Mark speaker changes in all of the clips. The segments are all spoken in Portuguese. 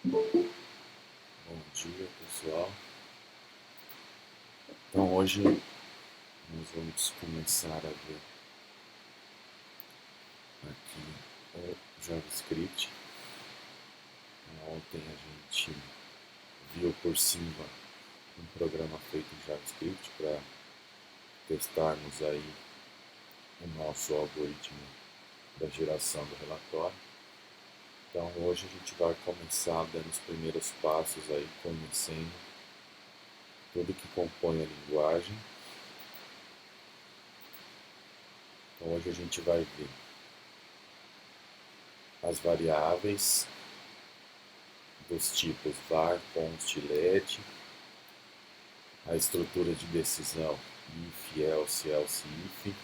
Speaker 1: Bom dia, pessoal. Então, hoje nós vamos começar a ver aqui o JavaScript. Ontem a gente viu por cima um programa feito em JavaScript para testarmos aí o nosso algoritmo da geração do relatório. Então, hoje a gente vai começar dando os primeiros passos aí, conhecendo tudo que compõe a linguagem. Então, hoje a gente vai ver as variáveis dos tipos var, const, let, a estrutura de decisão if, else, else, if,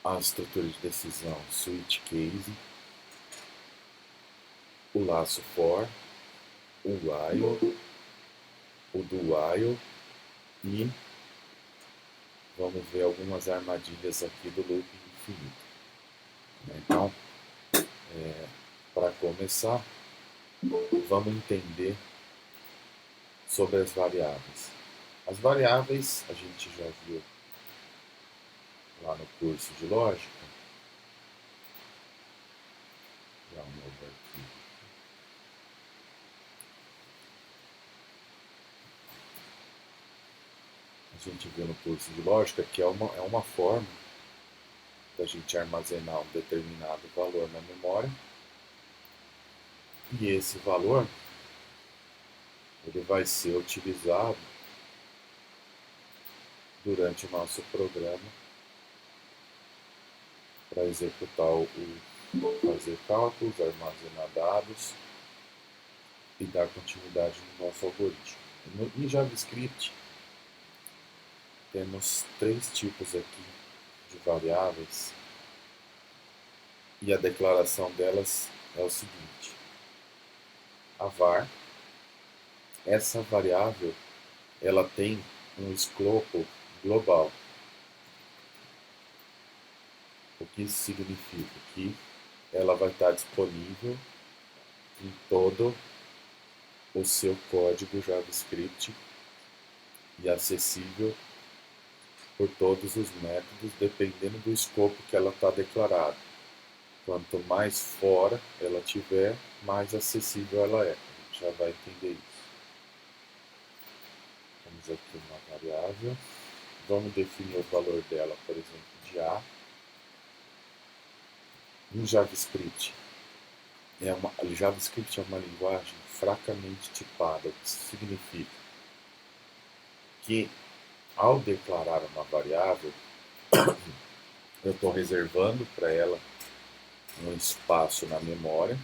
Speaker 1: a estrutura de decisão switch case, o laço for, o while, o do while e vamos ver algumas armadilhas aqui do loop infinito. Então, para começar, vamos entender sobre as variáveis. As variáveis a gente já viu lá no curso de lógica. Dar um novo arquivo. A gente viu no curso de lógica que é uma forma da gente armazenar um determinado valor na memória, e esse valor ele vai ser utilizado durante o nosso programa para executar fazer cálculos, armazenar dados e dar continuidade no nosso algoritmo. Em JavaScript temos três tipos aqui de variáveis e a declaração delas é o seguinte: a var, essa variável, ela tem um escopo global. O que isso significa? Que ela vai estar disponível em todo o seu código JavaScript e acessível por todos os métodos, dependendo do escopo que ela está declarada. Quanto mais fora ela tiver, mais acessível ela é. A gente já vai entender isso. Temos aqui uma variável. Vamos definir o valor dela, por exemplo, de A. Em JavaScript, JavaScript é uma linguagem fracamente tipada, o que significa que, ao declarar uma variável, eu estou reservando para ela um espaço na memória,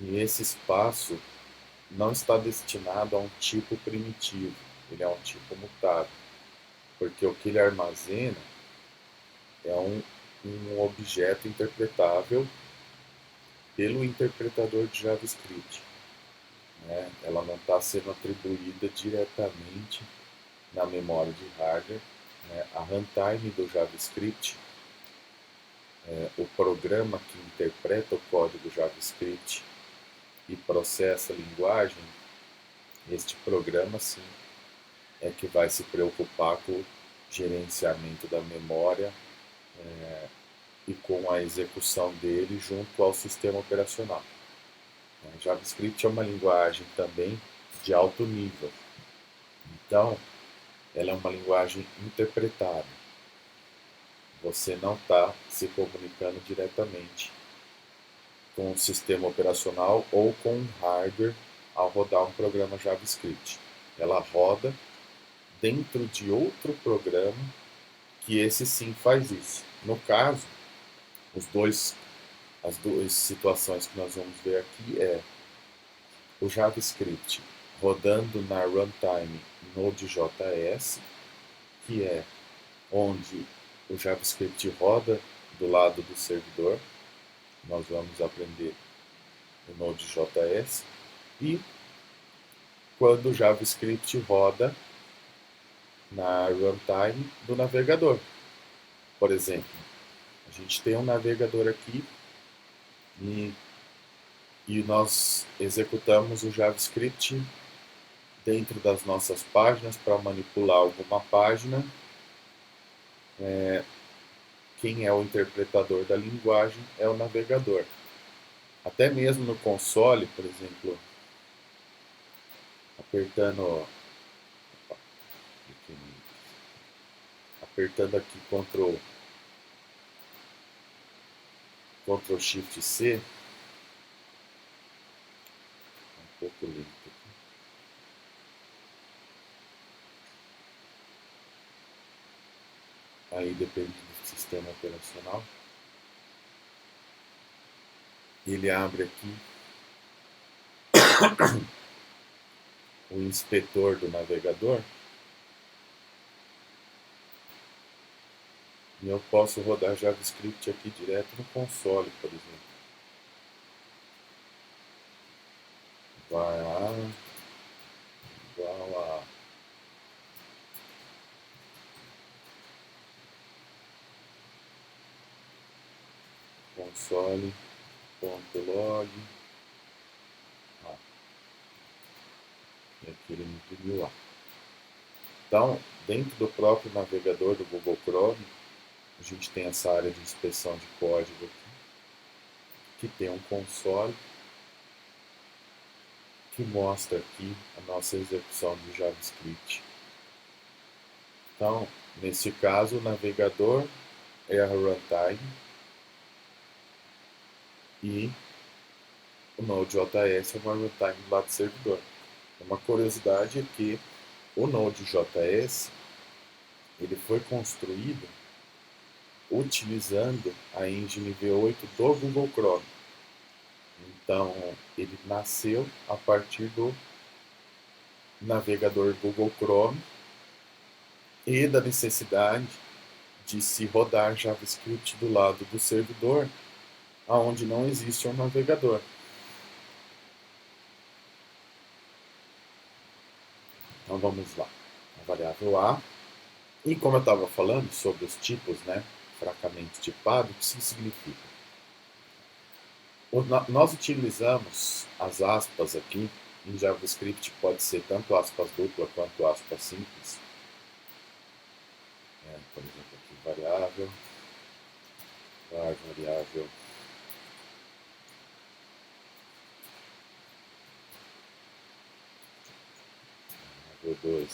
Speaker 1: e esse espaço não está destinado a um tipo primitivo, ele é um tipo mutável, porque o que ele armazena é um objeto interpretável pelo interpretador de JavaScript. Ela não está sendo atribuída diretamente na memória de hardware. A runtime do JavaScript, o programa que interpreta o código JavaScript e processa a linguagem, este programa sim é que vai se preocupar com o gerenciamento da memória e com a execução dele junto ao sistema operacional. JavaScript é uma linguagem também de alto nível, então ela é uma linguagem interpretável. Você não está se comunicando diretamente com o sistema operacional ou com o hardware ao rodar um programa JavaScript. Ela roda dentro de outro programa que esse sim faz isso. No caso, as duas situações que nós vamos ver aqui é o JavaScript rodando na runtime Node.js, que é onde o JavaScript roda do lado do servidor. Nós vamos aprender o Node.js. E quando o JavaScript roda na runtime do navegador. Por exemplo, a gente tem um navegador aqui e e nós executamos o JavaScript dentro das nossas páginas para manipular alguma página. Quem é o interpretador da linguagem é o navegador. Até mesmo no console, por exemplo, apertando aqui Ctrl Shift C, um pouco lento aqui. Aí depende do sistema operacional. Ele abre aqui o inspetor do navegador e eu posso rodar JavaScript aqui direto no console, por exemplo. Var igual a console.log. E aqui ele me imprimiu lá. Então, dentro do próprio navegador do Google Chrome, a gente tem essa área de inspeção de código aqui, que tem um console que mostra aqui a nossa execução de JavaScript. Então, nesse caso, o navegador é a runtime e o Node.js é uma runtime lá do servidor. Uma curiosidade é que o Node.js ele foi construído utilizando a engine V8 do Google Chrome. Então, ele nasceu a partir do navegador Google Chrome e da necessidade de se rodar JavaScript do lado do servidor, aonde não existe um navegador. Então vamos lá, a variável A. E como eu estava falando sobre os tipos, né, fracamente tipado, o que isso significa? Nós utilizamos as aspas aqui, em JavaScript pode ser tanto aspas dupla quanto aspas simples. Por exemplo, aqui variável, variável V2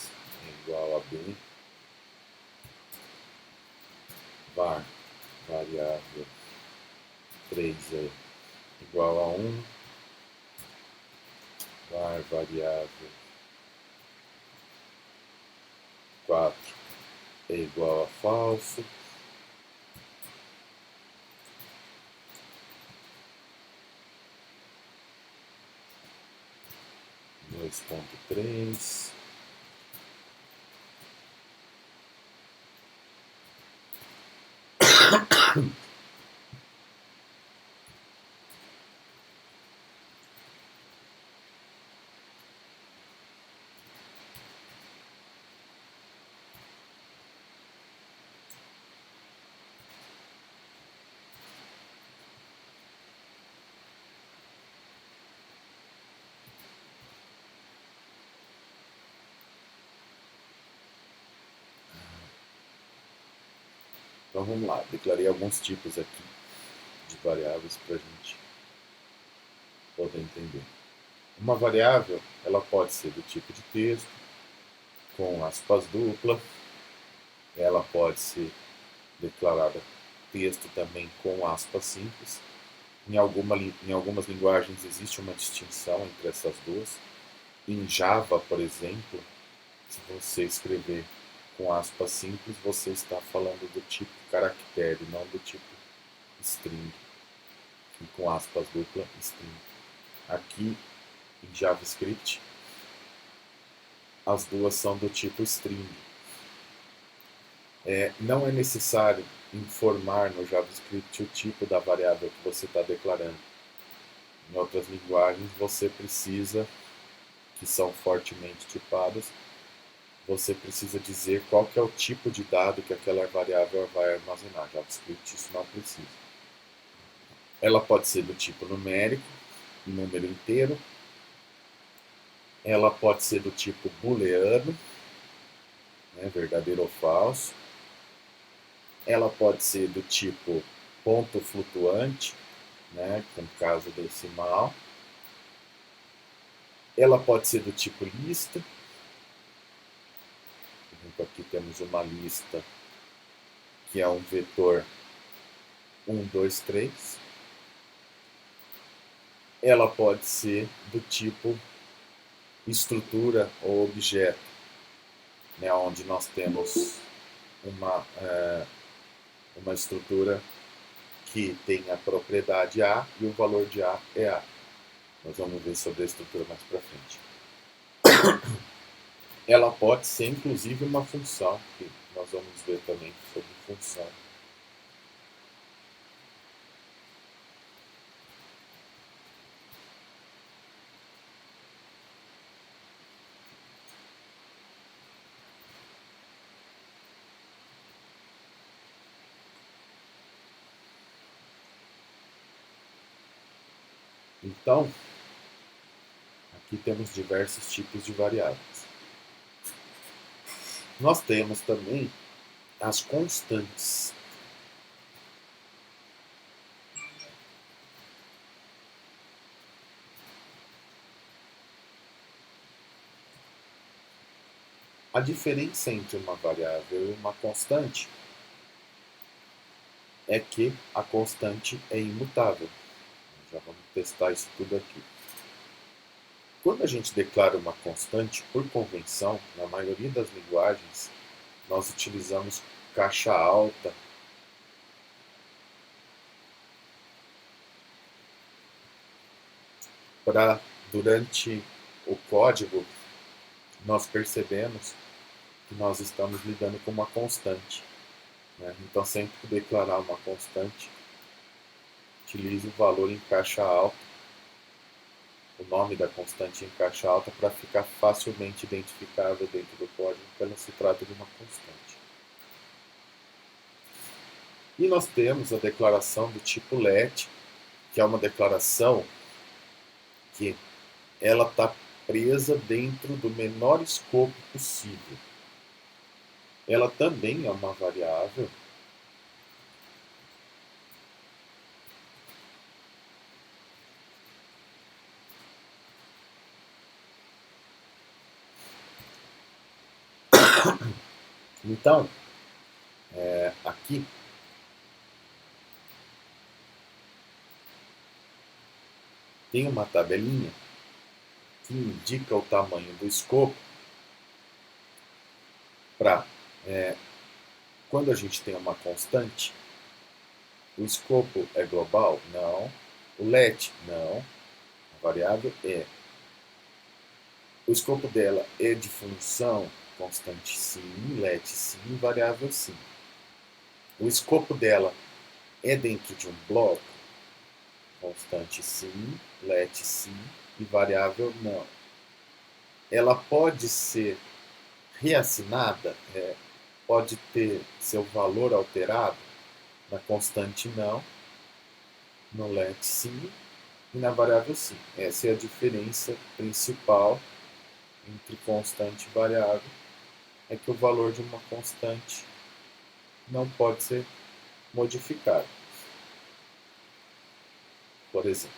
Speaker 1: é igual a B, var variável 3 é igual a 1, var variável 4 é igual a falso, dois ponto três Então vamos lá, declarei alguns tipos aqui de variáveis para a gente poder entender. Uma variável, ela pode ser do tipo de texto, com aspas dupla, ela pode ser declarada texto também com aspas simples. Em algumas linguagens existe uma distinção entre essas duas. Em Java, por exemplo, se você escrever com aspas simples, você está falando do tipo caractere, não do tipo string. E com aspas dupla, string. Aqui, em JavaScript, as duas são do tipo string. Não é necessário informar no JavaScript o tipo da variável que você está declarando. Em outras linguagens, você precisa, que são fortemente tipadas, você precisa dizer qual que é o tipo de dado que aquela variável vai armazenar. JavaScript isso não precisa. Ela pode ser do tipo numérico, número inteiro. Ela pode ser do tipo booleano, né, verdadeiro ou falso. Ela pode ser do tipo ponto flutuante, né, com caso decimal. Ela pode ser do tipo lista. Então, aqui temos uma lista que é um vetor 1, 2, 3. Ela pode ser do tipo estrutura ou objeto, né, onde nós temos uma estrutura que tem a propriedade A e o valor de A é A. Nós vamos ver sobre a estrutura mais para frente. Ela pode ser inclusive uma função, que nós vamos ver também sobre função. Então, aqui temos diversos tipos de variáveis. Nós temos também as constantes. A diferença entre uma variável e uma constante é que a constante é imutável. Já vamos testar isso tudo aqui. Quando a gente declara uma constante, por convenção, na maioria das linguagens, nós utilizamos caixa alta para, durante o código, nós percebemos que nós estamos lidando com uma constante, né? Então, sempre que declarar uma constante, utilize o valor em caixa alta, o nome da constante em caixa alta, para ficar facilmente identificável dentro do código que ela se trata de uma constante. E nós temos a declaração do tipo let, que é uma declaração que ela está presa dentro do menor escopo possível. Ela também é uma variável então, aqui tem uma tabelinha que indica o tamanho do escopo para, quando a gente tem uma constante, o escopo é global? Não. O let? Não. A variável é. O escopo dela é de função? Constante sim, let sim, variável sim. O escopo dela é dentro de um bloco? Constante sim, let sim e variável não. Ela pode ser reassinada? Pode ter seu valor alterado? Na constante não, no let sim e na variável sim. Essa é a diferença principal entre constante e variável, é que o valor de uma constante não pode ser modificado. Por exemplo,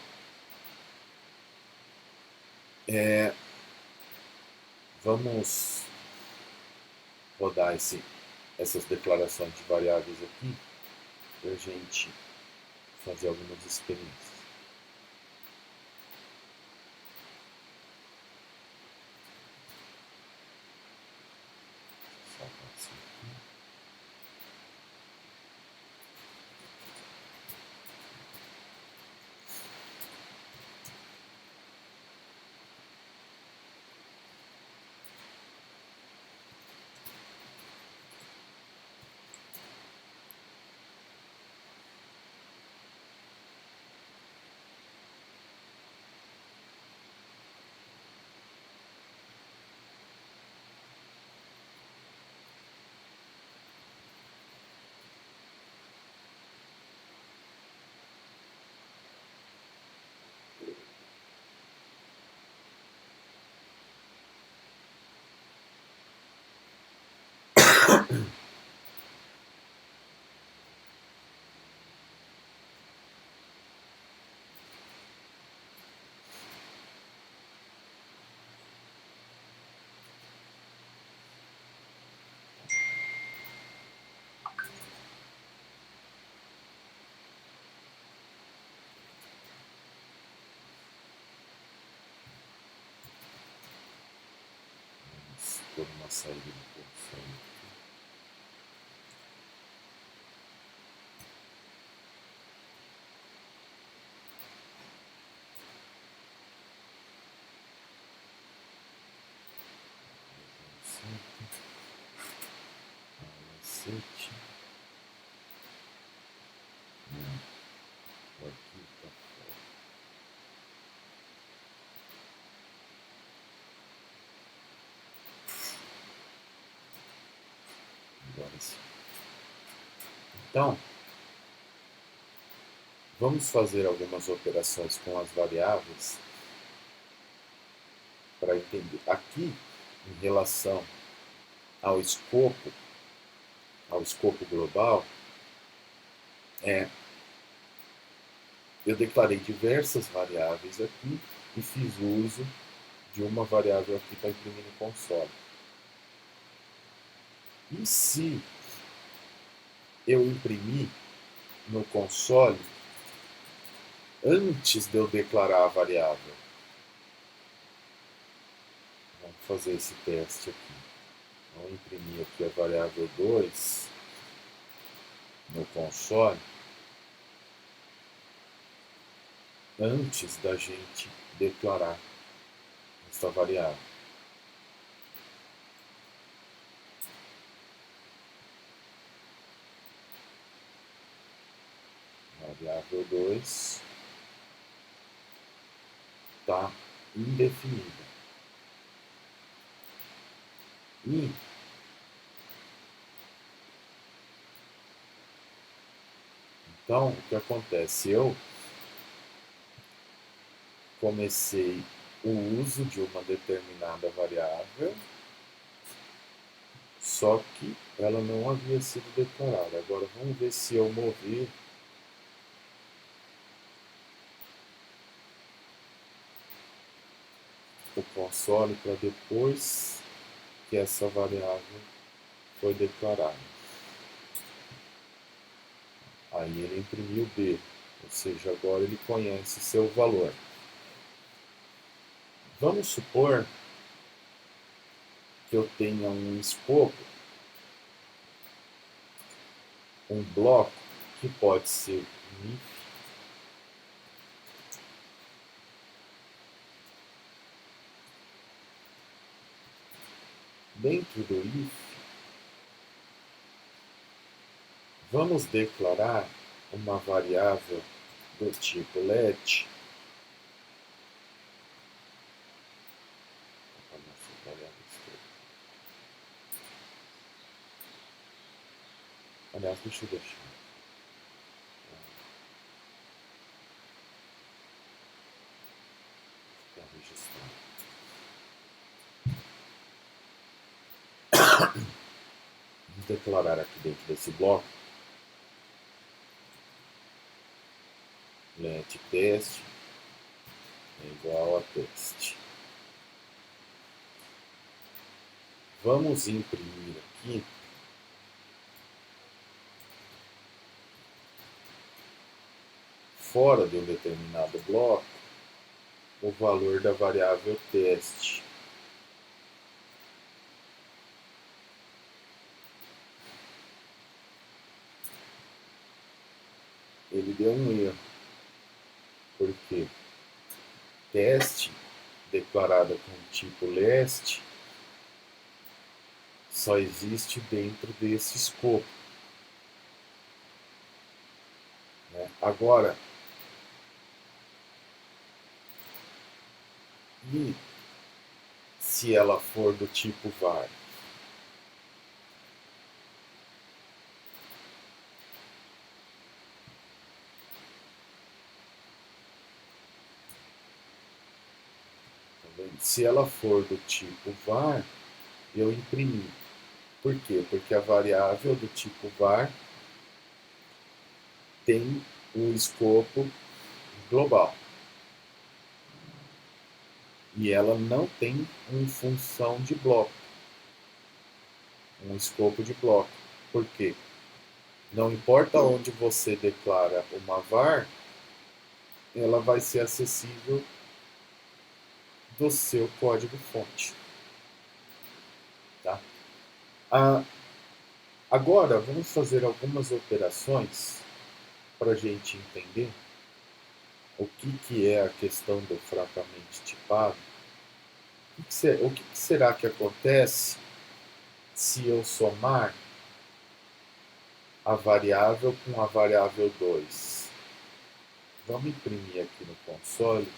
Speaker 1: vamos rodar essas declarações de variáveis aqui para a gente fazer algumas experiências. saída do console. Macete. Não. O arquivo está fora. Agora sim. Então, vamos fazer algumas operações com as variáveis para entender. Aqui, em relação ao escopo global, eu declarei diversas variáveis aqui e fiz uso de uma variável aqui para imprimir no console. E se eu imprimir no console antes de eu declarar a variável? Vamos fazer esse teste aqui. Vamos imprimir aqui a variável 2 no console antes da gente declarar essa variável. Variável 2 está indefinida. E então, o que acontece? Eu comecei o uso de uma determinada variável, só que ela não havia sido declarada. Agora vamos ver se eu mover o console para depois que essa variável foi declarada. Aí ele imprimiu B, ou seja, agora ele conhece seu valor. Vamos supor que eu tenha um escopo, um bloco, que pode ser um if, dentro do if, vamos declarar uma variável do tipo let. Aliás, deixa eu deixar. Para registrar. Vamos declarar aqui dentro desse bloco let teste é igual a teste. Vamos imprimir aqui fora de um determinado bloco o valor da variável teste. Ele deu um erro, porque teste declarada com o tipo last só existe dentro desse escopo. Agora, e se ela for do tipo var? Se ela for do tipo var, eu imprimi. Por quê? Porque a variável do tipo var tem um escopo global. E ela não tem uma função de bloco, um escopo de bloco. Por quê? Não importa onde você declara uma var, ela vai ser acessível do seu código-fonte. Tá? Agora, vamos fazer algumas operações para a gente entender o que é a questão do fracamente tipado. O que será que acontece se eu somar a variável com a variável 2? Vamos imprimir aqui no console.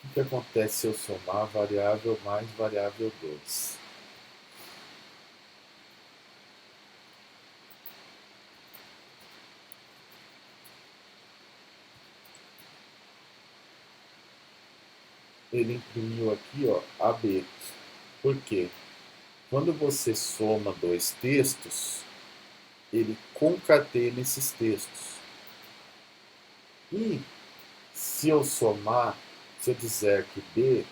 Speaker 1: O que acontece se eu somar a variável mais variável 2? Ele imprimiu aqui, ó, AB. Por quê? Quando você soma dois textos, ele concatena esses textos. E se eu somar, se eu disser que B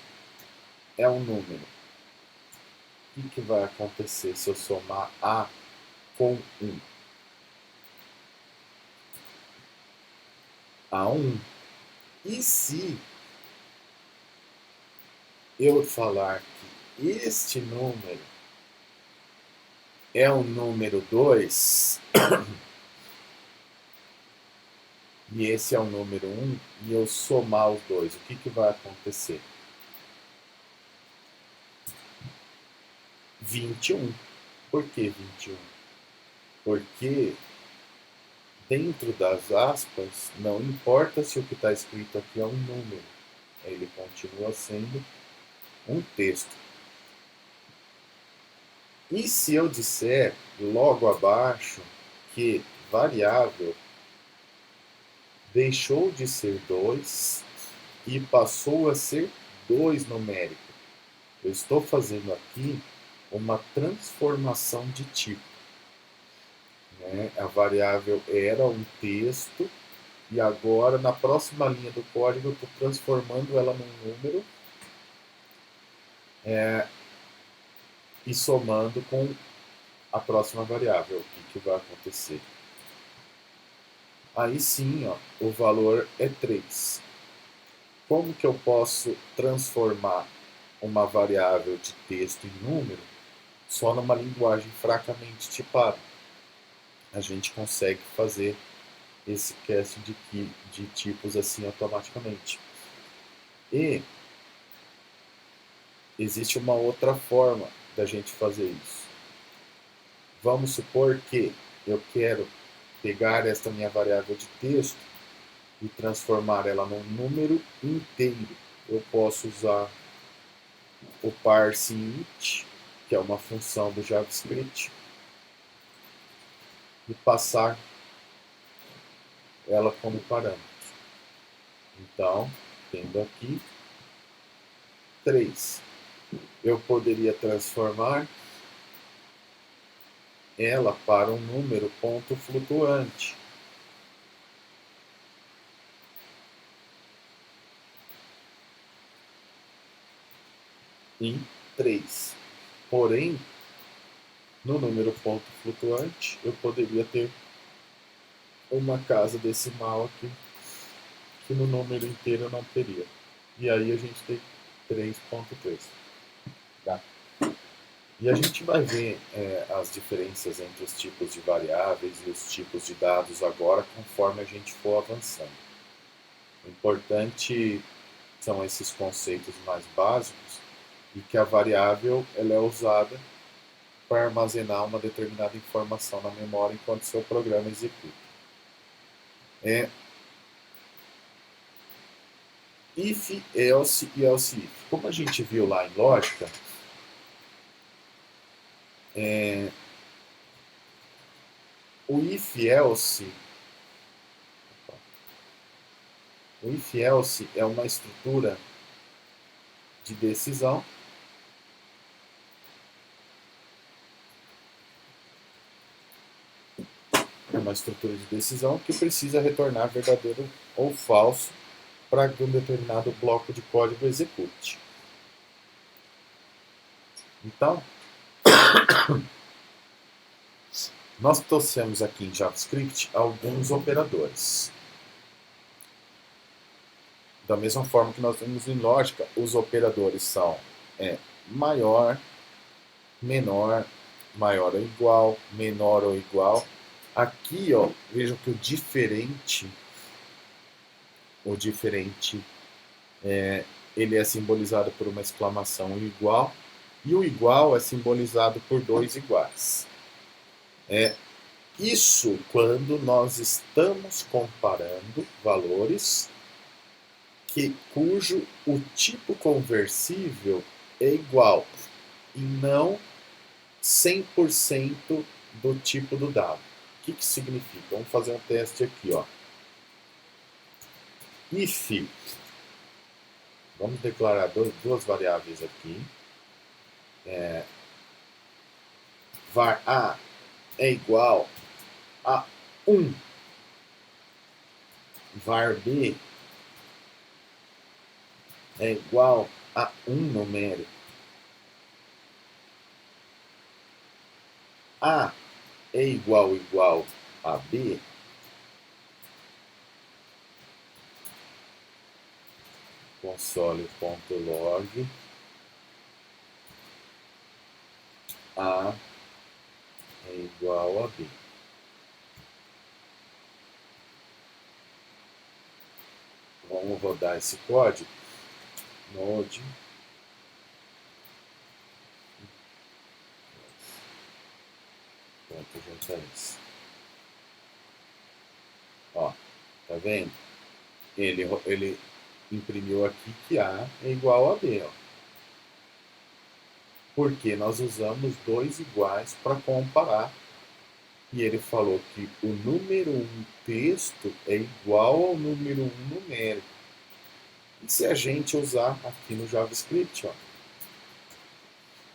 Speaker 1: é um número, o que vai acontecer se eu somar A com 1? A1. E se eu falar que este número é o número 2 e esse é o número 1 e eu somar os dois, o que vai acontecer? 21. Por que 21? Porque dentro das aspas, não importa se o que está escrito aqui é um número, ele continua sendo um texto. E se eu disser logo abaixo que variável deixou de ser 2 e passou a ser 2 numérico, eu estou fazendo aqui uma transformação de tipo. Né? A variável era um texto e agora na próxima linha do código eu estou transformando ela num número e somando com a próxima variável. O que vai acontecer? Aí sim, ó, o valor é 3. Como que eu posso transformar uma variável de texto em número só numa linguagem fracamente tipada? A gente consegue fazer esse casting de tipos assim automaticamente. E existe uma outra forma da gente fazer isso. Vamos supor que eu quero pegar esta minha variável de texto e transformar ela num número inteiro. Eu posso usar o parseInt, que é uma função do JavaScript, e passar ela como parâmetro. Então, tendo aqui 3, eu poderia transformar ela para um número ponto flutuante. Em 3. Porém, no número ponto flutuante, eu poderia ter uma casa decimal aqui, que no número inteiro eu não teria. E aí a gente tem 3.3. Tá? E a gente vai ver as diferenças entre os tipos de variáveis e os tipos de dados agora, conforme a gente for avançando. O importante são esses conceitos mais básicos e que a variável ela é usada para armazenar uma determinada informação na memória enquanto seu programa executa. If, else e else if. Como a gente viu lá em lógica, o if else é uma estrutura de decisão que precisa retornar verdadeiro ou falso para que um determinado bloco de código execute. Então, Nós trouxemos aqui em JavaScript alguns operadores. Da mesma forma que nós vimos em lógica, os operadores são maior, menor, maior ou igual, menor ou igual. Aqui, ó, vejam que o diferente ele é simbolizado por uma exclamação igual, e o igual é simbolizado por dois iguais. Isso quando nós estamos comparando valores cujo o tipo conversível é igual e não 100% do tipo do dado. O que significa? Vamos fazer um teste aqui, ó. If, vamos declarar duas variáveis aqui. Var A é igual a 1. Var B é igual a 1 numérico. A é igual a B. Console.log A é igual a B. Vamos rodar esse código. Node. Pronto, juntar isso. Ó, tá vendo? Ele imprimiu aqui que A é igual a B, ó. Porque nós usamos dois iguais para comparar. E ele falou que o número 1 texto é igual ao número 1 numérico. E se a gente usar aqui no JavaScript,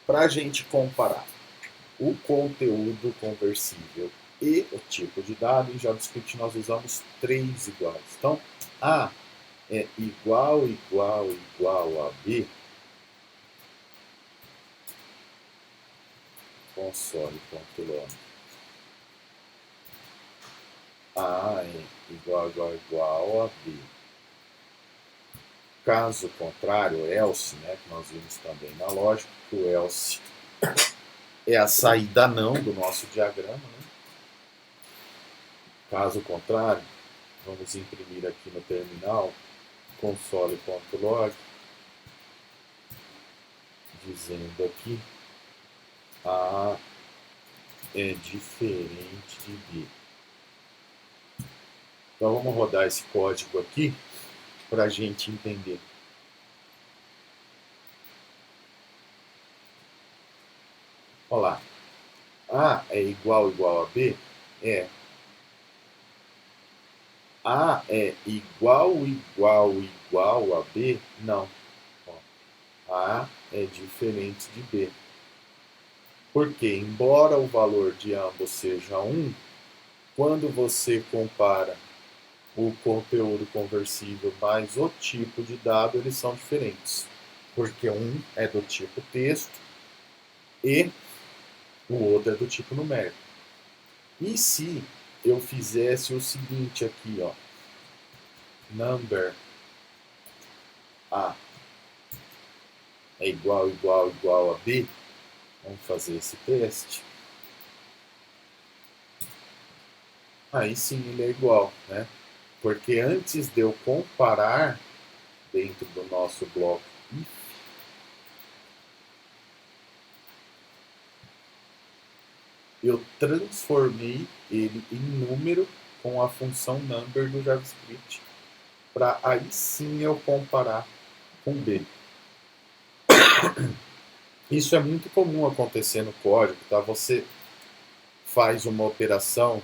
Speaker 1: para a gente comparar o conteúdo conversível e o tipo de dado, em JavaScript nós usamos três iguais. Então, A é igual a B. Console.log A é igual a B. Caso contrário, else, né, que nós vimos também na lógica, que o else é a saída não do nosso diagrama. Né? Caso contrário, vamos imprimir aqui no terminal console.log dizendo aqui A é diferente de B. Então vamos rodar esse código aqui para a gente entender. Olha lá. A é igual a B? É. A é igual a B? Não. A é diferente de B. Porque, embora o valor de ambos seja 1, quando você compara o conteúdo conversível mais o tipo de dado, eles são diferentes. Porque um é do tipo texto e o outro é do tipo numérico. E se eu fizesse o seguinte aqui, ó, number A é igual a B, vamos fazer esse teste. Aí sim ele é igual, né? Porque antes de eu comparar dentro do nosso bloco if, eu transformei ele em número com a função number do JavaScript, para aí sim eu comparar com B. Isso é muito comum acontecer no código, tá? Você faz uma operação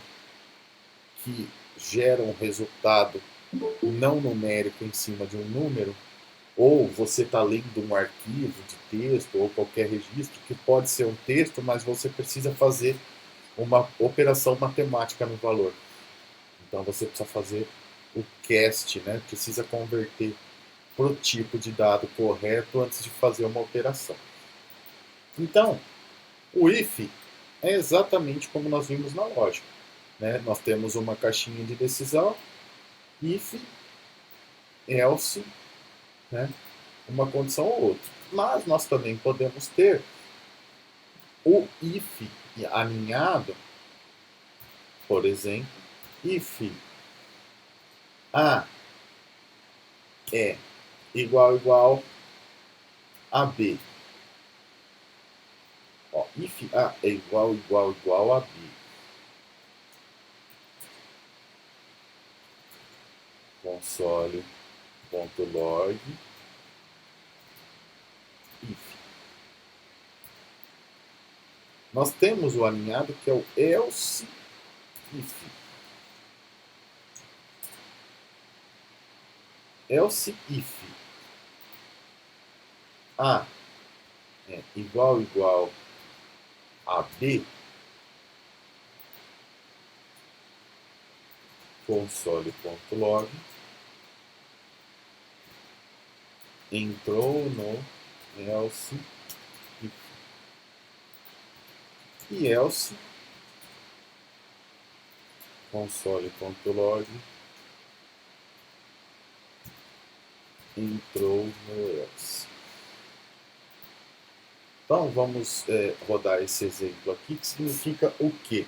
Speaker 1: que gera um resultado não numérico em cima de um número, ou você está lendo um arquivo de texto ou qualquer registro que pode ser um texto, mas você precisa fazer uma operação matemática no valor. Então você precisa fazer o cast, né? Precisa converter para o tipo de dado correto antes de fazer uma operação. Então, o if é exatamente como nós vimos na lógica, né? Nós temos uma caixinha de decisão, if, else, né? Uma condição ou outra. Mas nós também podemos ter o if alinhado, por exemplo, if A é igual a B. Ó, if A é igual a B. Console.log if. Nós temos o alinhado que é o else if. Else if A é igual a B, console.log entrou no else if. E else console.log entrou no else. Então vamos rodar esse exemplo aqui, que significa o quê?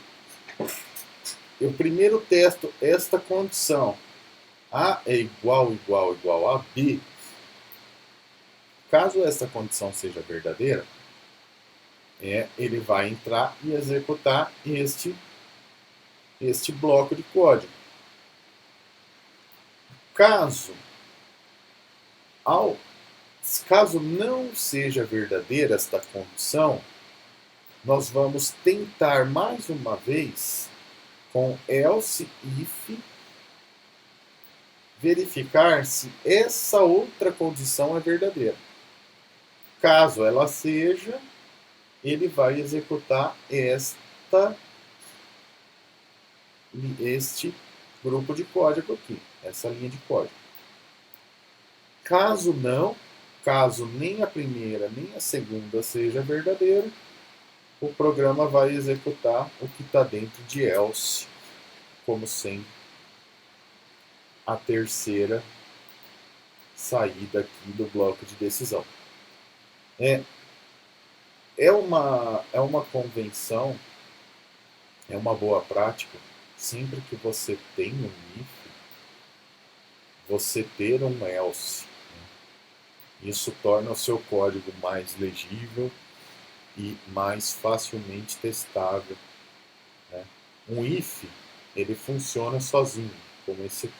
Speaker 1: Eu primeiro testo esta condição. A é igual a B. Caso essa condição seja verdadeira, ele vai entrar e executar este bloco de código. Caso não seja verdadeira esta condição, nós vamos tentar mais uma vez com else if verificar se essa outra condição é verdadeira. Caso ela seja, ele vai executar este grupo de código aqui, essa linha de código. Caso nem a primeira nem a segunda seja verdadeira, o programa vai executar o que está dentro de else, como sendo a terceira saída aqui do bloco de decisão. É uma convenção, é uma boa prática, sempre que você tem um if, você ter um else. Isso torna o seu código mais legível e mais facilmente testável. Né? Um if, ele funciona sozinho, como esse aqui.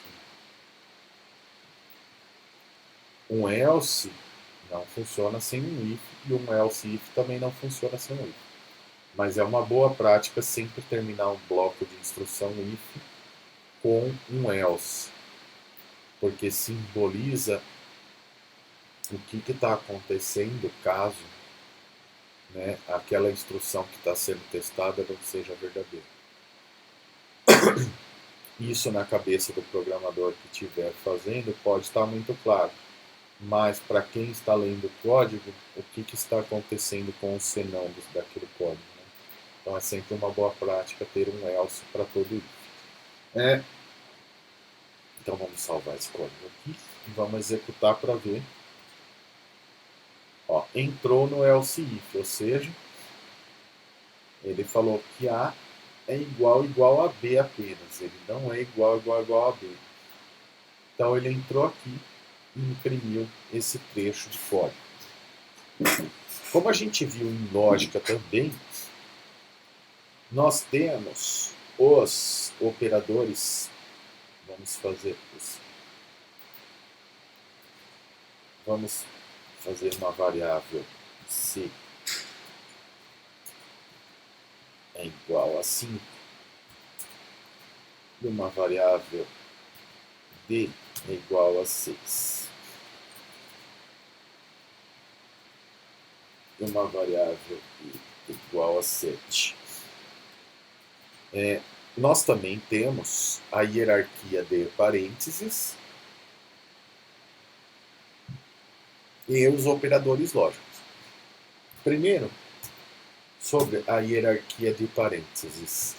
Speaker 1: Um else não funciona sem um if, e um else if também não funciona sem um if. Mas é uma boa prática sempre terminar um bloco de instrução if com um else, porque simboliza o que está acontecendo caso, né, aquela instrução que está sendo testada não seja verdadeira. Isso na cabeça do programador que estiver fazendo pode estar muito claro, mas para quem está lendo o código, o que está acontecendo com o senão daquele código. Né? Então é sempre uma boa prática ter um else para todo isso. Então vamos salvar esse código aqui e vamos executar para ver. Ó, entrou no else if, ou seja, ele falou que A é igual a B apenas, ele não é igual a B. Então ele entrou aqui e imprimiu esse trecho de código. Como a gente viu em lógica também, nós temos os operadores. Vamos fazer isso. Vamos fazer uma variável C é igual a 5 e uma variável D é igual a 6. E uma variável I igual a 7. Nós também temos a hierarquia de parênteses e os operadores lógicos. Primeiro, sobre a hierarquia de parênteses.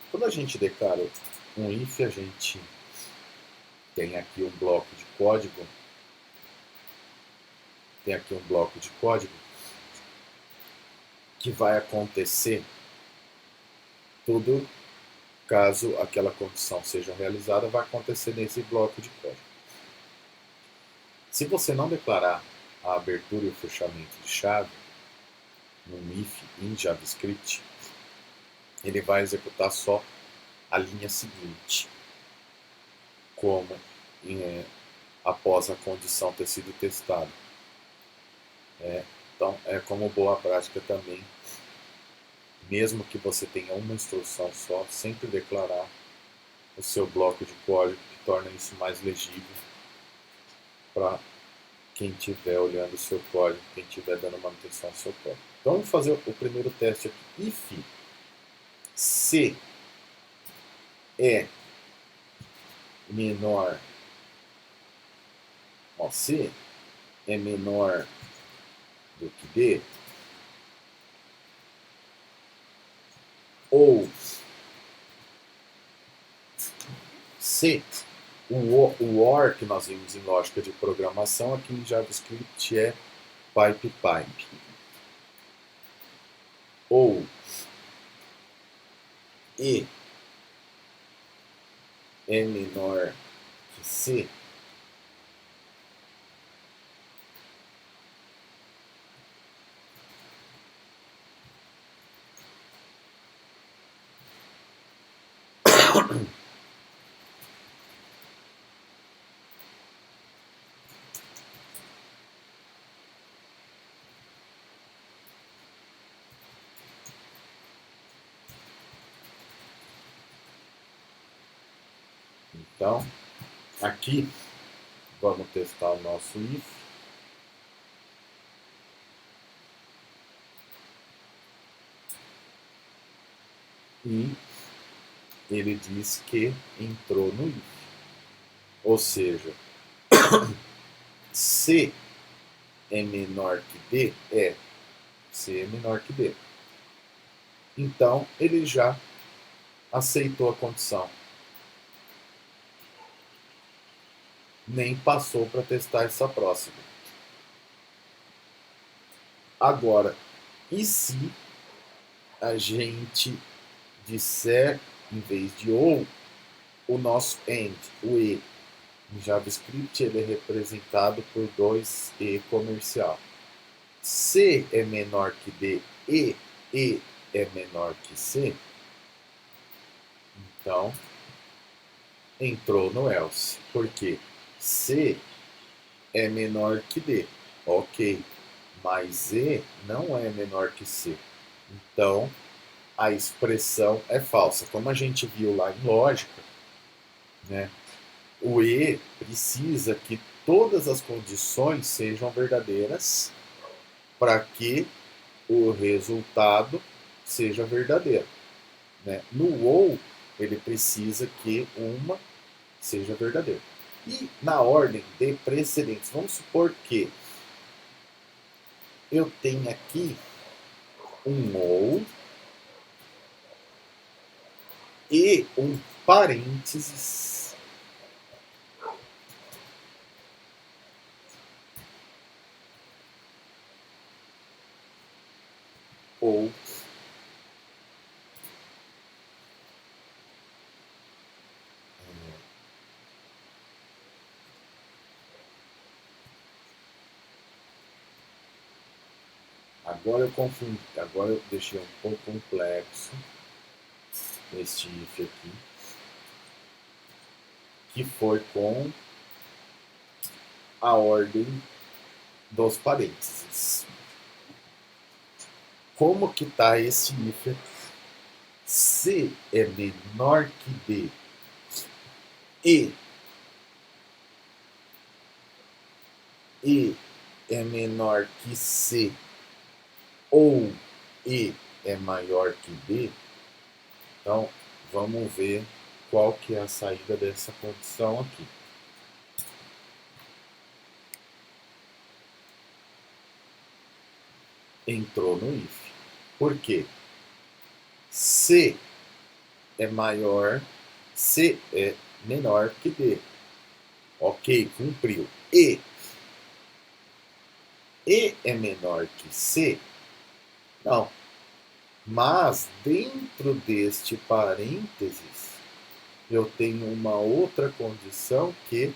Speaker 1: Quando a gente declara um if, a gente tem aqui um bloco de código. Tem aqui um bloco de código que vai acontecer tudo caso aquela condição seja realizada, vai acontecer nesse bloco de código. Se você não declarar a abertura e o fechamento de chave num if em JavaScript, ele vai executar só a linha seguinte, como após a condição ter sido testada. Então, é como boa prática também, mesmo que você tenha uma instrução só, sempre declarar o seu bloco de código, que torna isso mais legível para quem estiver olhando o seu código, quem estiver dando manutenção ao seu código. Então, vamos fazer o primeiro teste aqui. If C é menor, C é menor do que D, ou C, o OR que nós vimos em lógica de programação, aqui em JavaScript é pipe. Ou E é menor que C, então, aqui, vamos testar o nosso if. E ele diz que entrou no if. Ou seja, C é menor que D? C é menor que D. Então, ele já aceitou a condição. Nem passou para testar essa próxima. Agora, e se a gente disser, em vez de ou, o nosso AND, o E? Em JavaScript ele é representado por dois E comercial. C é menor que D e E é menor que C, então entrou no else. Por quê? C é menor que D. Ok, mas E não é menor que C. Então, a expressão é falsa. Como a gente viu lá em lógica, o E precisa que todas as condições sejam verdadeiras para que o resultado seja verdadeiro. No ou, ele precisa que uma seja verdadeira. E na ordem de precedentes, vamos supor que eu tenho aqui um ou e um parênteses ou agora eu deixei um pouco complexo este if aqui, que foi com a ordem dos parênteses. Como que está esse if aqui? C é menor que D E é menor que C ou E é maior que D, então vamos ver qual que é a saída dessa condição aqui. entrou no if. Por quê? C é maior, C é menor que D. Ok, cumpriu. E é menor que C? Não. Mas dentro deste parênteses, eu tenho uma outra condição que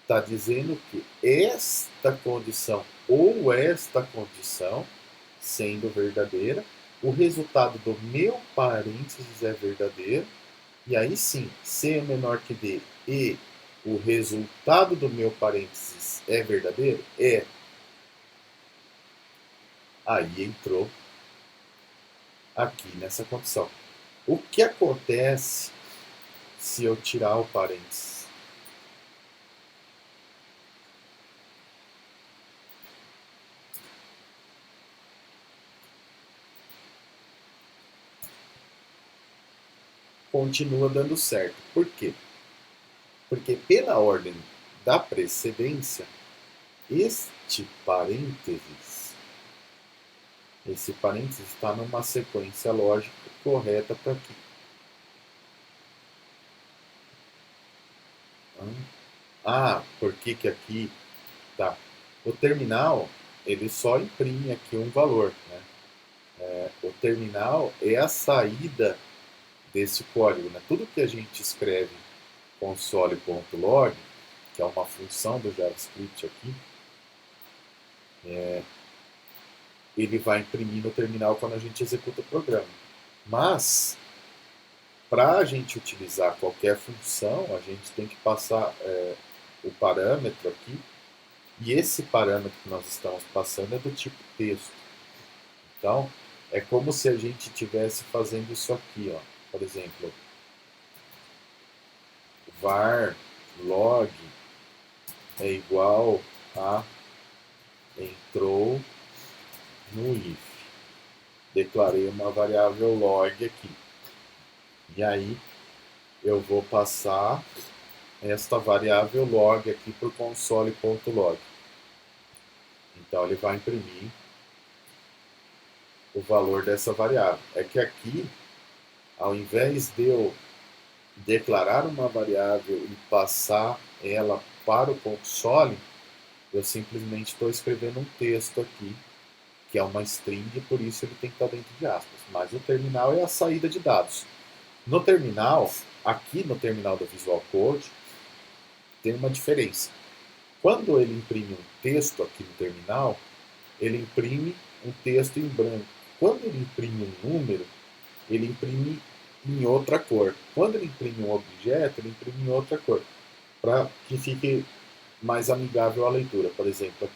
Speaker 1: está dizendo que esta condição ou esta condição, sendo verdadeira, o resultado do meu parênteses é verdadeiro, e aí sim, C é menor que D e o resultado do meu parênteses é verdadeiro? É. Aí entrou aqui nessa condição. O que acontece se eu tirar o parênteses? Continua dando certo. Por quê? Porque pela ordem da precedência, este parênteses, esse parênteses está numa sequência lógica correta para aqui. Por que que aqui tá? O terminal, ele só imprime aqui um valor, né? O terminal é a saída desse código, né? Tudo que a gente escreve console.log, que é uma função do JavaScript aqui, ele vai imprimir no terminal quando a gente executa o programa. Mas, para a gente utilizar qualquer função, a gente tem que passar o parâmetro aqui, e esse parâmetro que nós estamos passando é do tipo texto. Então, é como se a gente estivesse fazendo isso aqui, ó. Por exemplo, var log é igual a entrou no if. Declarei uma variável log aqui. E aí eu vou passar esta variável log aqui para o console.log. Então ele vai imprimir o valor dessa variável. É que aqui, ao invés de eu declarar uma variável e passar ela para o console, eu simplesmente estou escrevendo um texto aqui, que é uma string, e por isso ele tem que estar dentro de aspas. Mas o terminal é a saída de dados. No terminal, aqui no terminal do Visual Code, tem uma diferença. Quando ele imprime um texto aqui no terminal, ele imprime um texto em branco. Quando ele imprime um número, ele imprime em outra cor. Quando ele imprime um objeto, ele imprime em outra cor, para que fique mais amigável à leitura. Por exemplo,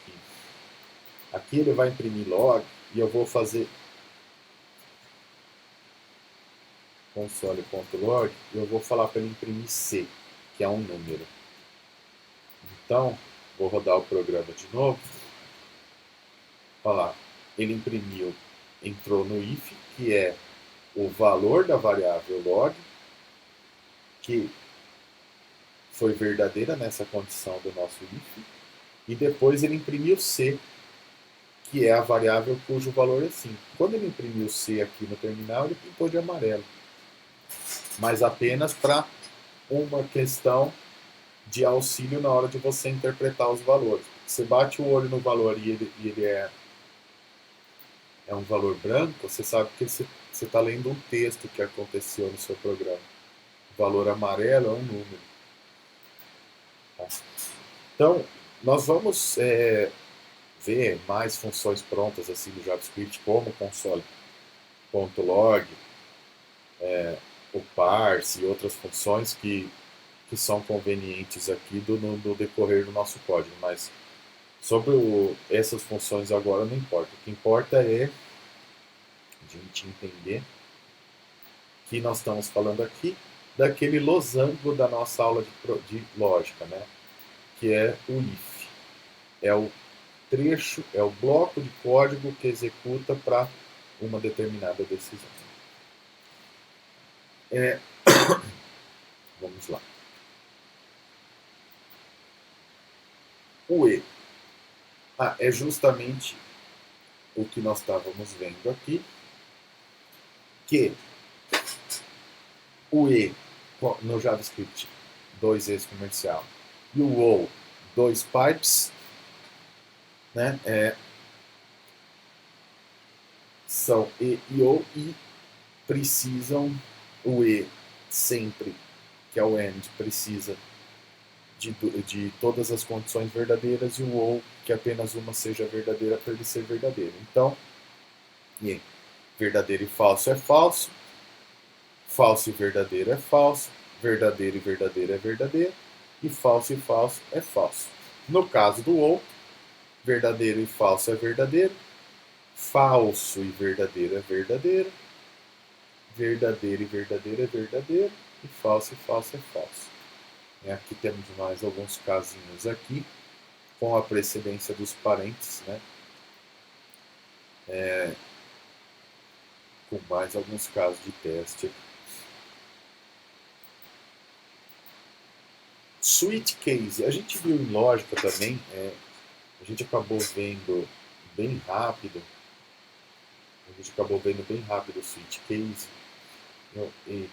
Speaker 1: aqui ele vai imprimir log e eu vou fazer console.log e eu vou falar para ele imprimir C, que é um número. Então, vou rodar o programa de novo. Olha lá, ele imprimiu, entrou no if, que é o valor da variável log, que foi verdadeira nessa condição do nosso if, e depois ele imprimiu C, que é a variável cujo valor é 5. Quando ele imprimiu C aqui no terminal, ele pintou de amarelo, mas apenas para uma questão de auxílio na hora de você interpretar os valores. Você bate o olho no valor e ele é um valor branco, você sabe que você está lendo um texto que aconteceu no seu programa. O valor amarelo é um número. Tá? Então, nós vamos ver mais funções prontas assim do JavaScript, como console.log, o parse e outras funções que são convenientes aqui no decorrer do nosso código. Mas sobre essas funções agora não importa. O que importa é a gente entender que nós estamos falando aqui daquele losango da nossa aula de lógica, né? Que é o if. É o trecho, é o bloco de código que executa para uma determinada decisão. Vamos lá. O E. É justamente o que nós estávamos vendo aqui, que o E no JavaScript, 2 E's comercial, e o O, 2 pipes, né, são E e O, e precisam, o E sempre, que é o AND, precisa de todas as condições verdadeiras, e o OU, que apenas uma seja verdadeira para ele ser verdadeiro. Então, verdadeiro e falso é falso, falso e verdadeiro é falso, verdadeiro e verdadeiro é verdadeiro, e falso é falso. No caso do OU, verdadeiro e falso é verdadeiro, falso e verdadeiro é verdadeiro, verdadeiro e verdadeiro é verdadeiro, e falso é falso. Aqui temos mais alguns casinhos aqui, com a precedência dos parênteses, né? Com mais alguns casos de teste. Switch case, a gente viu em lógica também, a gente acabou vendo bem rápido, o switch case. E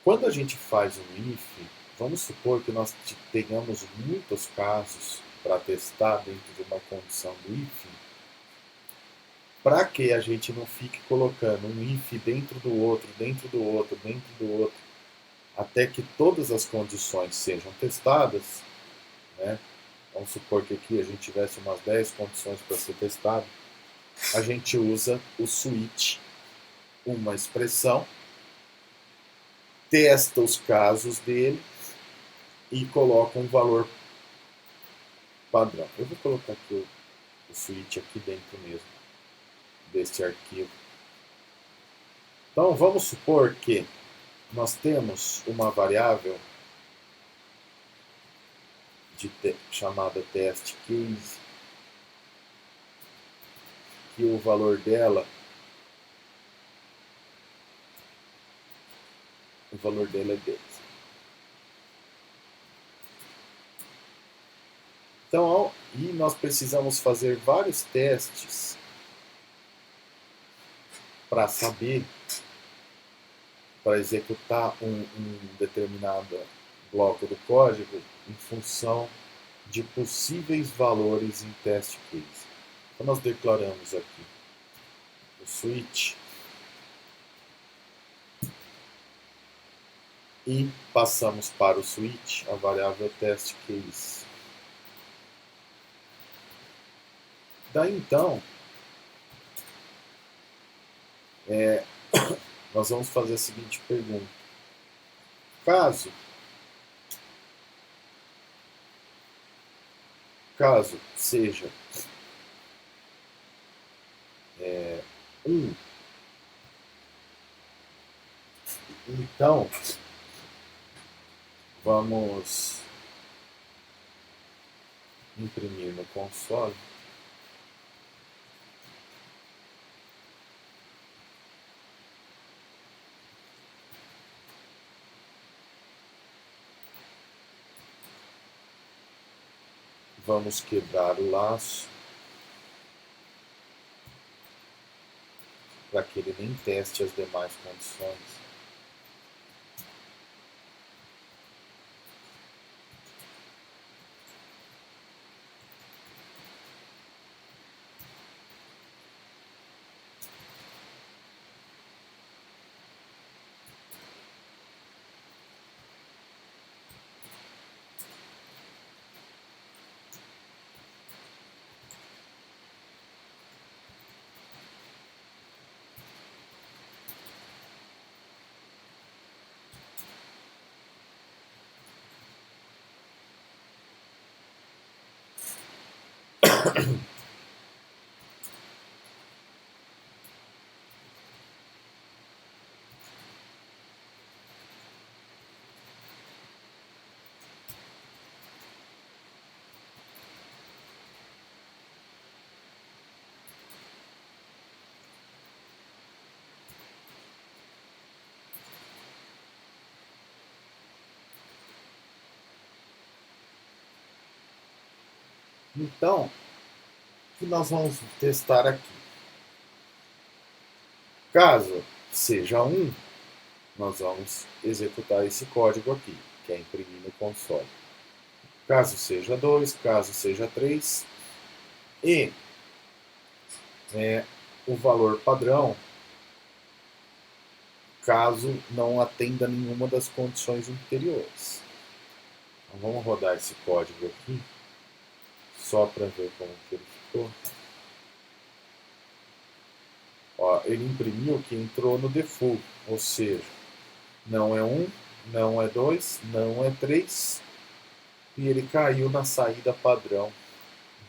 Speaker 1: quando a gente faz um if, vamos supor que nós tenhamos muitos casos para testar dentro de uma condição do if, para que a gente não fique colocando um if dentro do outro, até que todas as condições sejam testadas, né? Vamos supor que aqui a gente tivesse umas 10 condições para ser testado, a gente usa o switch, uma expressão, testa os casos dele e coloca um valor padrão. Eu vou colocar aqui o switch aqui dentro mesmo deste arquivo. Então vamos supor que nós temos uma variável chamada test case, que o valor dela é 10. Então, e nós precisamos fazer vários testes para saber, para executar um determinado bloco do código em função de possíveis valores em test case. Então nós declaramos aqui o switch e passamos para o switch a variável test case. Daí então, nós vamos fazer a seguinte pergunta. Caso seja 1, então vamos imprimir no console vamos quebrar o laço para que ele nem teste as demais condições. Então, o que nós vamos testar aqui? Caso seja 1, nós vamos executar esse código aqui, que é imprimir no console. Caso seja 2, caso seja 3, e o valor padrão, caso não atenda nenhuma das condições anteriores. Então, vamos rodar esse código aqui, só para ver como que ele ficou. Ó, ele imprimiu que entrou no default, ou seja, não é 1, não é 2, não é 3, e ele caiu na saída padrão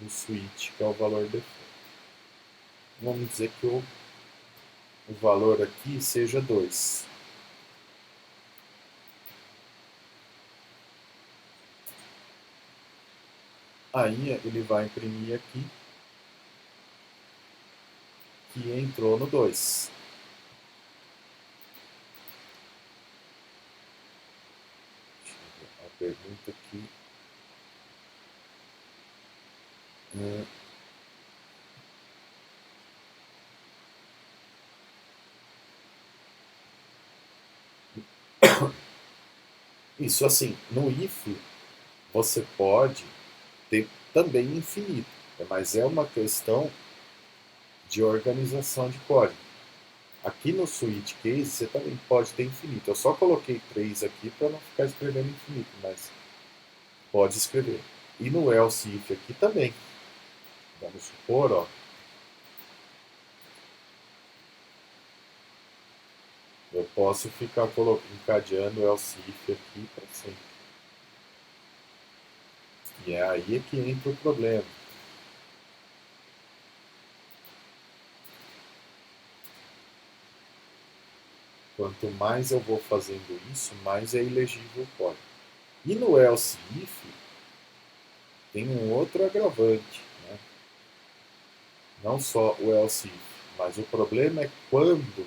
Speaker 1: do switch, que é o valor default. Vamos dizer que o valor aqui seja 2. Aí ele vai imprimir aqui que entrou no 2. A pergunta aqui isso assim, no if você pode ter também infinito, mas é uma questão de organização de código. Aqui no switch case você também pode ter infinito. Eu só coloquei 3 aqui para não ficar escrevendo infinito, mas pode escrever. E no else if aqui também. Vamos supor, ó, eu posso ficar encadeando o else if aqui para sempre. E é aí que entra o problema. Quanto mais eu vou fazendo isso, mais é ilegível o código. E no else if tem um outro agravante, né? Não só o else if, mas o problema é quando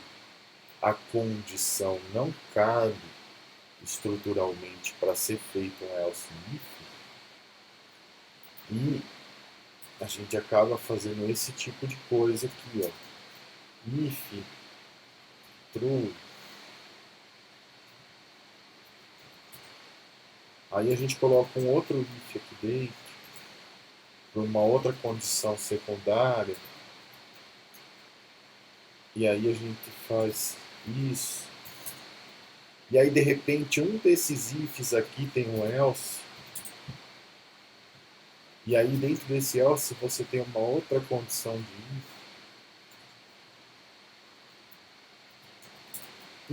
Speaker 1: a condição não cabe estruturalmente para ser feito um else if, e a gente acaba fazendo esse tipo de coisa aqui, ó. If true. Aí a gente coloca um outro if aqui dentro, para uma outra condição secundária, e aí a gente faz isso. E aí de repente um desses ifs aqui tem um else, e aí dentro desse else você tem uma outra condição de if.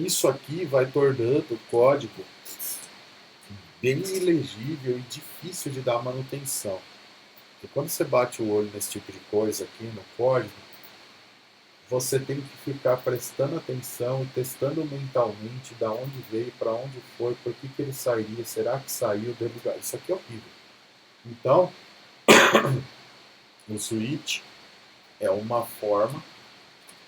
Speaker 1: Isso aqui vai tornando o código bem ilegível e difícil de dar manutenção. E quando você bate o olho nesse tipo de coisa aqui no código, você tem que ficar prestando atenção e testando mentalmente da onde veio, para onde foi, por que ele sairia, será que saiu, isso aqui é horrível. Então, o switch é uma forma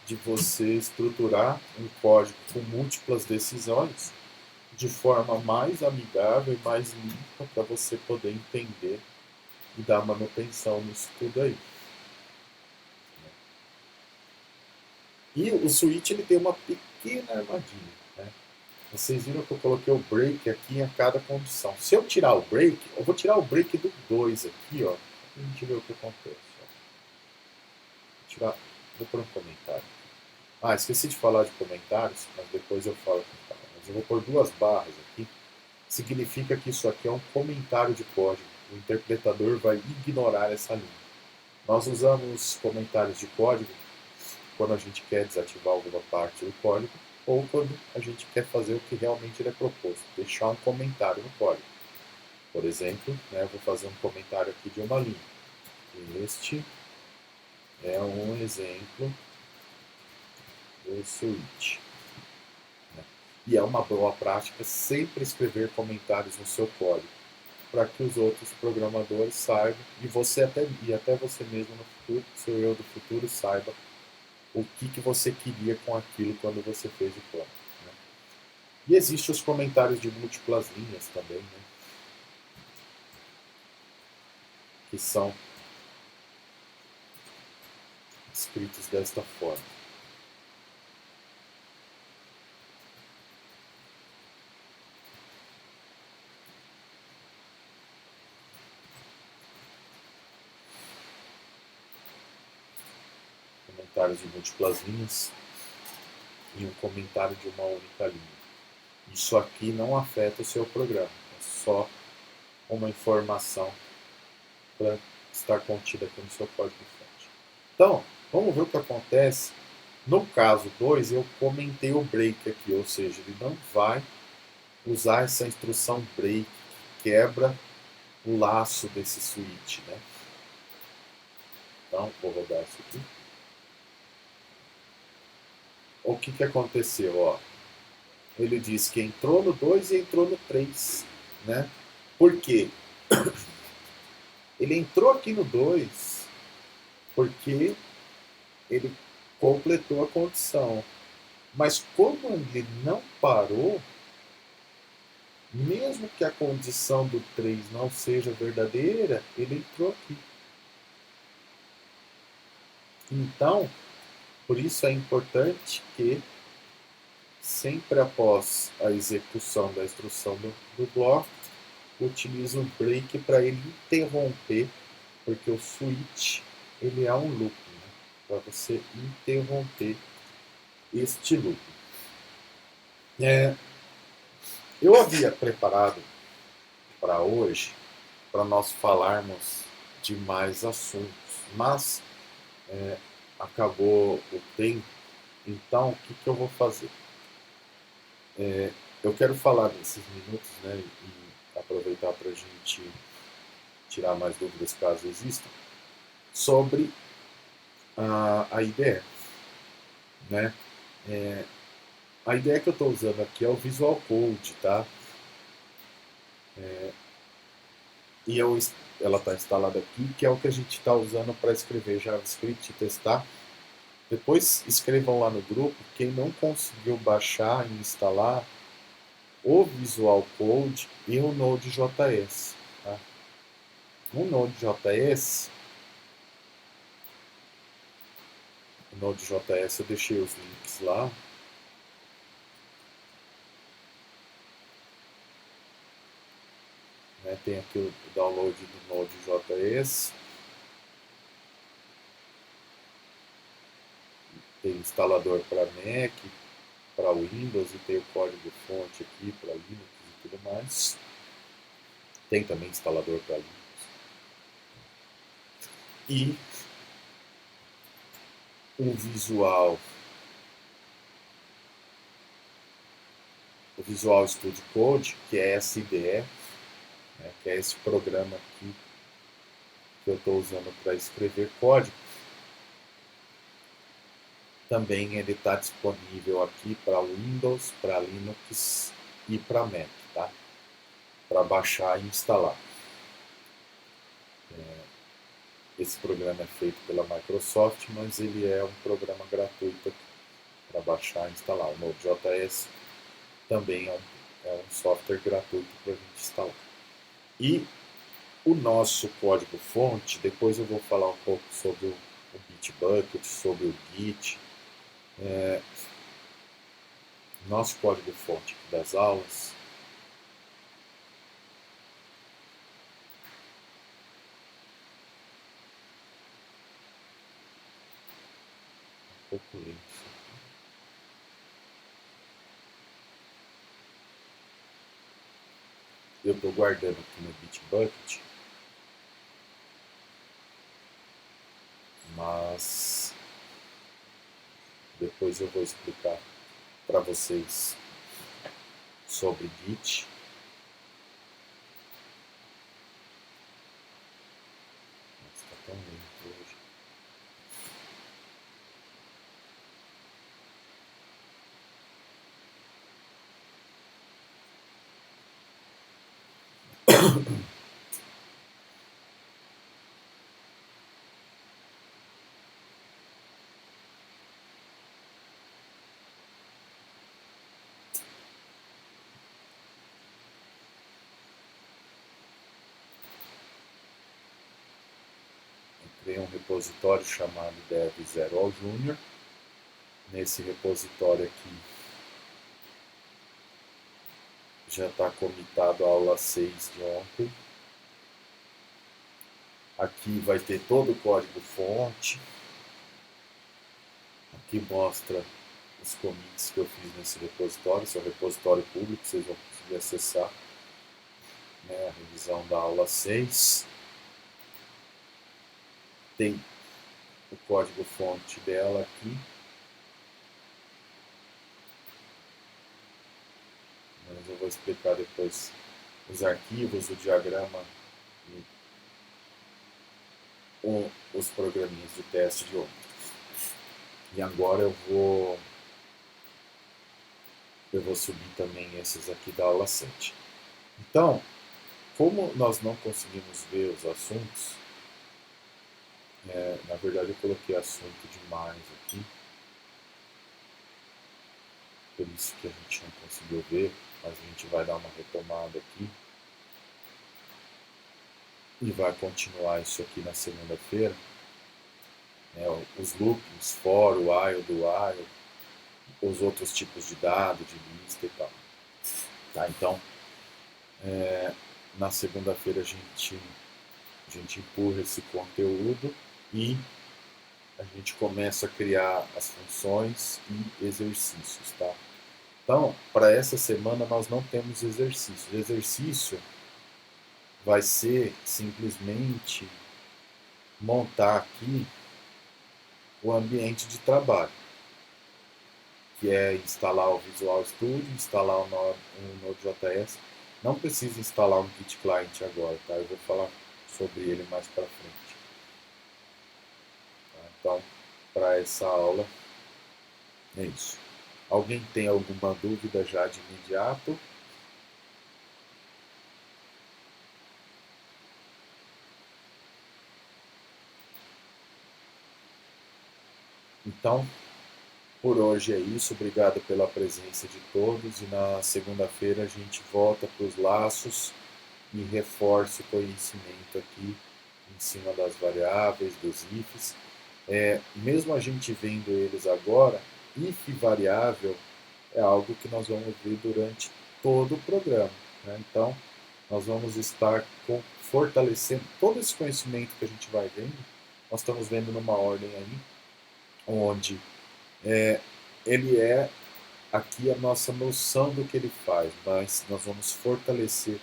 Speaker 1: de você estruturar um código com múltiplas decisões de forma mais amigável e mais limpa para você poder entender e dar manutenção nisso tudo aí. E o switch ele tem uma pequena armadilha, né? Vocês viram que eu coloquei o break aqui a cada condição. Se eu tirar o break, eu vou tirar o break do 2 aqui, ó. Pra gente ver o que acontece. Vou tirar, vou pôr um comentário. Ah, esqueci de falar de comentários, mas depois eu falo. Mas eu vou pôr 2 barras aqui. Significa que isso aqui é um comentário de código. O interpretador vai ignorar essa linha. Nós usamos comentários de código quando a gente quer desativar alguma parte do código ou quando a gente quer fazer o que realmente ele é proposto, deixar um comentário no código. Por exemplo, eu vou fazer um comentário aqui de uma linha. Este é um exemplo do switch. E é uma boa prática sempre escrever comentários no seu código, para que os outros programadores saibam, e até você mesmo no futuro, seu eu do futuro, saiba o que você queria com aquilo quando você fez o código. Né? E existem os comentários de múltiplas linhas também, né? Que são escritos desta forma. comentários de múltiplas linhas e um comentário de uma única linha. Isso aqui não afeta o seu programa, é só uma informação para estar contida aqui no seu código-fonte. Então, vamos ver o que acontece. No caso 2, eu comentei o break aqui, ou seja, ele não vai usar essa instrução break que quebra o laço desse switch, né? Então, vou rodar isso aqui. O que aconteceu? Ó, ele diz que entrou no 2 e entrou no 3, né? Por quê? Ele entrou aqui no 2 porque ele completou a condição. Mas como ele não parou, mesmo que a condição do 3 não seja verdadeira, ele entrou aqui. Então, por isso é importante que sempre após a execução da instrução do bloco, utilize o break para ele interromper, porque o switch ele é um loop, né? Para você interromper este loop. Eu havia preparado para hoje, para nós falarmos de mais assuntos, mas acabou o tempo, então o que eu vou fazer? Eu quero falar nesses minutos, né, e aproveitar para a gente tirar mais dúvidas caso existam, sobre a IDE. Né? A IDE que eu estou usando aqui é o Visual Code, tá? E ela está instalada aqui, que é o que a gente está usando para escrever JavaScript e testar. Depois escrevam lá no grupo quem não conseguiu baixar e instalar o Visual Code e o Node.js. Tá? O Node.js eu deixei os links lá. Né? Tem aqui o download do Node.js. Tem instalador para Mac, para Windows e tem o código-fonte aqui para Linux e tudo mais. Tem também instalador para Linux. E o Visual Studio Code, que é essa IDE, né, que é esse programa aqui que eu estou usando para escrever código. Também ele está disponível aqui para Windows, para Linux e para Mac, tá? Para baixar e instalar. Esse programa é feito pela Microsoft, mas ele é um programa gratuito para baixar e instalar. O Node.js também é um software gratuito para a gente instalar. E o nosso código-fonte, depois eu vou falar um pouco sobre o Bitbucket, sobre o Git. Nosso código-fonte das aulas um pouco lento. Eu estou guardando aqui no Bitbucket, mas depois eu vou explicar para vocês sobre Git. Está tão lento hoje. Criei um repositório chamado dev0junior. Nesse repositório aqui já está comitado a aula 6 de ontem. Aqui vai ter todo o código-fonte. que mostra os commits que eu fiz nesse repositório. Esse é um repositório público, vocês vão conseguir acessar, né, a revisão da aula 6. Tem o código-fonte dela aqui. Mas eu vou explicar depois os arquivos, o diagrama e os programinhas de teste de ontem. E agora eu vou subir também esses aqui da aula 7. Então, como nós não conseguimos ver os assuntos, na verdade eu coloquei assunto demais aqui, por isso que a gente não conseguiu ver, mas a gente vai dar uma retomada aqui e vai continuar isso aqui na segunda-feira. Os loopings, for, while, do while, os outros tipos de dado, de lista e tal. Tá? Então, na segunda-feira a gente empurra esse conteúdo e a gente começa a criar as funções e exercícios. Tá? Então, para essa semana nós não temos exercício. O exercício vai ser simplesmente montar aqui o ambiente de trabalho, que é instalar o Visual Studio, instalar o Node.js. Não precisa instalar um Git Client agora, tá? Eu vou falar sobre ele mais para frente. Tá? Então, para essa aula, é isso. Alguém tem alguma dúvida já de imediato? Então, por hoje é isso. Obrigado pela presença de todos. E na segunda-feira a gente volta para os laços e reforça o conhecimento aqui em cima das variáveis, dos ifs. Mesmo a gente vendo eles agora, if variável é algo que nós vamos ver durante todo o programa. Né? Então, nós vamos estar fortalecendo todo esse conhecimento que a gente vai vendo. Nós estamos vendo numa ordem aí, onde ele é aqui a nossa noção do que ele faz, mas nós vamos fortalecer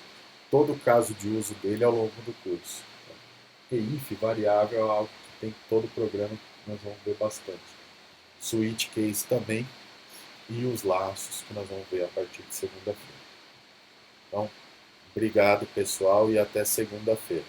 Speaker 1: todo o caso de uso dele ao longo do curso. E if variável é algo que tem todo o programa que nós vamos ver bastante. Switch case também, e os laços que nós vamos ver a partir de segunda-feira. Então, obrigado pessoal e até segunda-feira.